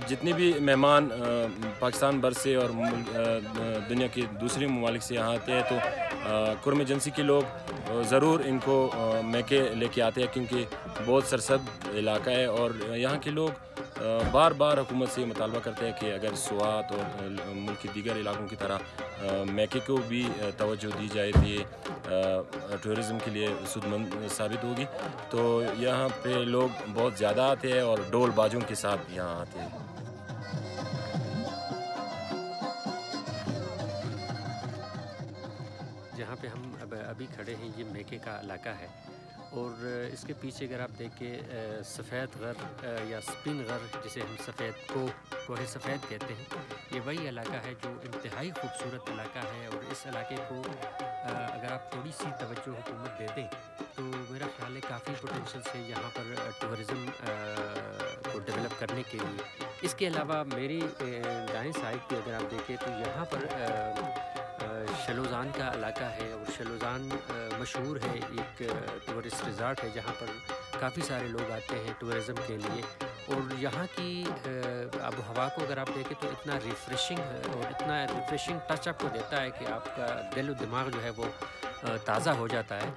جتنے بھی مہمان پاکستان بھر سے اور دنیا کے دوسرے ممالک سے یہاں آتے ہیں تو کرم ایجنسی کے لوگ ضرور ان کو میکے لے کے آتے ہیں، کیونکہ بہت سرسبز علاقہ ہے اور یہاں کے لوگ بار بار حکومت سے مطالبہ کرتے ہیں کہ اگر سوات اور ملک کے دیگر علاقوں کی طرح میکے کو بھی توجہ دی جائے تو یہ ٹورزم کے لیے سود مند ثابت ہوگی. تو یہاں پہ لوگ بہت زیادہ آتے ہیں اور ڈول باجوں کے ساتھ یہاں آتے ہیں. جہاں پہ ہم ابھی کھڑے ہیں یہ میکے کا علاقہ ہے، اور اس کے پیچھے اگر آپ دیکھیں سفید غر یا سپن غر جسے ہم سفید کوہ سفید کہتے ہیں، یہ وہی علاقہ ہے جو انتہائی خوبصورت علاقہ ہے. اور اس علاقے کو اگر آپ تھوڑی سی توجہ حکومت دے دیں تو میرا خیال ہے کافی پوٹینشیل ہے یہاں پر ٹورزم کو ڈیولپ کرنے کے لیے. اس کے علاوہ میری دائیں سائڈ پہ اگر آپ دیکھیں تو یہاں پر شلوزان کا علاقہ ہے، اور شلوزان مشہور ہے، ایک ٹورسٹ ریزارٹ ہے جہاں پر کافی سارے لوگ آتے ہیں ٹورزم کے لیے. اور یہاں کی آب و ہوا کو اگر آپ دیکھیں تو اتنا ریفریشنگ ہے اور اتنا ریفریشنگ ٹچ آپ کو دیتا ہے کہ آپ کا دل و دماغ جو ہے وہ تازہ ہو جاتا ہے.